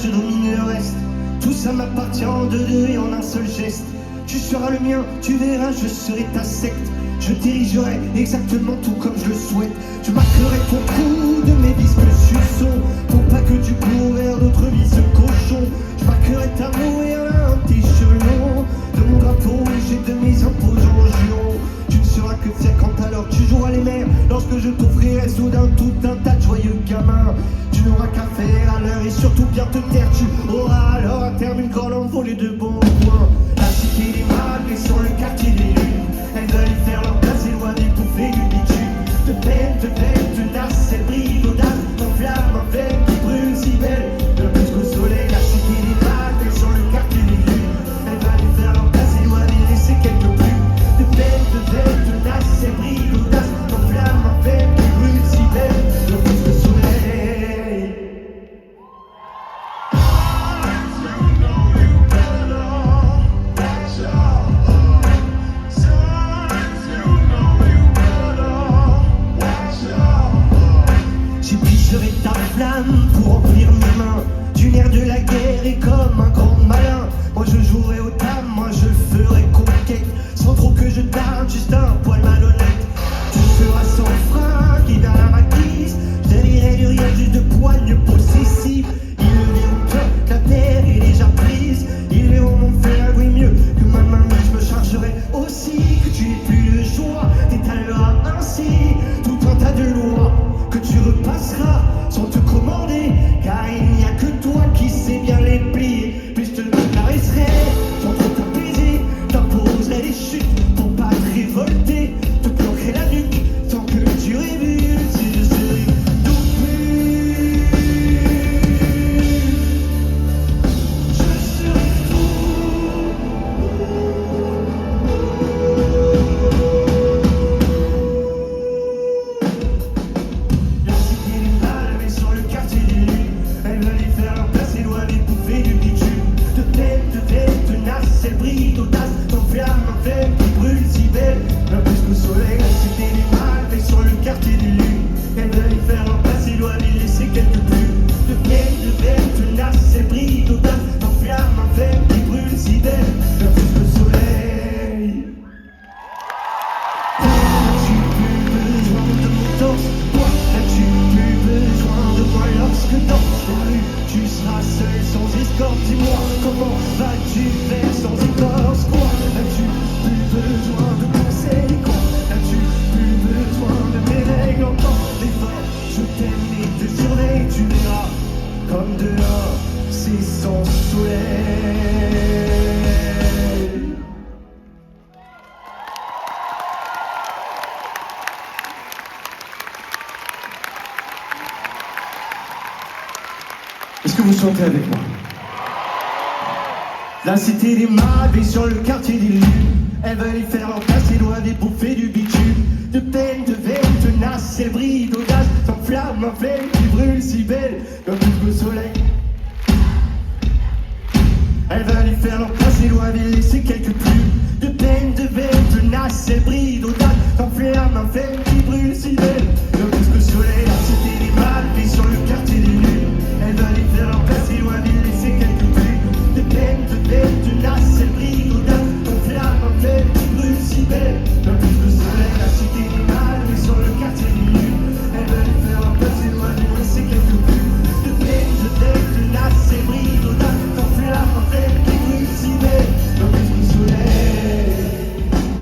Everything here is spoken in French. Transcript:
je domine le reste. Tout ça m'appartient en deux et en un seul geste. Tu seras le mien, tu verras, je serai ta secte. Je dirigerai exactement tout comme je le souhaite. Je marquerai ton coup de mes disques suçons. Pour pas que tu cours vers d'autres vies ce cochon. Je marquerai ta moue et un tes cheveux longs. De mon drapeau et de mes imposants géants. Tu ne seras que 50 alors tu joueras les mers. Lorsque je t'offrirai soudain tout un tas de joyeux gamins. Tu n'auras qu'à faire à l'heure et surtout bien te taire. Tu auras alors à terme une grande envolée de bons points. La cité des mages et sur le quartier des lunes. Elles veulent y faire leur place et loin des bouffées du bitume. De peine, tenace, elles brillent d'audace. T'enflamme un veine qui brûle si belle. Le plus qu'au soleil, la cité des mages et sur le quartier des lunes. Elles veulent y faire leur place et loin des laisser quelques plumes. De peine, tenace, elles brillent d'audace. T'enflamme un veine qui brûle si belle. Le plus qu'au soleil. J'épuiserai ta flamme pour remplir mes mains du nerf de la guerre et comme un grand malin. Moi je jouerai aux dames, moi je ferai conquête. Sans trop que je tarde, juste un poil malhonnête. Tu seras sans frein, qui dans la maquise. Je délirai du rien, juste de poigne possessif. Ils verront que la terre est déjà prise. Ils verront mon fer, oui mieux que ma main. Je me chargerai aussi que tu n'aies plus le choix. T'étaleras ainsi tout un tas de lois que tu repasseras sans te commander, car il n'y a que toi qui sais bien les plier. Puis je te caresserai sans trop t'apaiser, t'imposerai des chutes pour pas te révolter, te planquerai la nuque tant que tu révulses. Si je serai tout plus, je serai fou. La cité des mâles, mais sur le quartier des lunes. Elles veulent y faire leur place et loin des bouffées du bitume. De tête, tenace, elles brillent d'audace. T'enflamme un veine qui brûle si belle. Bien plus qu'au soleil, la cité des mâles, mais sur le quartier des lunes. Elles veulent y faire leur place et loin des laisser quelques plumes. De tête, tenace, elles brillent d'audace. T'enflamme un veine qui brûle si belle. Bien plus qu'au soleil. As-tu plus besoin de mon torse? Toi, as-tu plus besoin de moi lorsque dans la rue tu seras seul sans escorte? Dis-moi, comment vas-tu faire sans écorce? Quoi? As-tu plus besoin de conseils? Quoi? As-tu plus besoin de mes règles? Entends l'effort, je t'aime et te surveille. Tu verras comme dehors c'est sans soleil. Est-ce que vous chantez avec moi? La cité des mages et sur le quartier des lunes. Elles veulent y faire leur place et loin des bouffées du bitume. De peine, tenace, elles brillent d'audace. S'enflamme un flemme qui brûle si belle comme le soleil. Elles veulent y faire leur place et loin des laisser quelques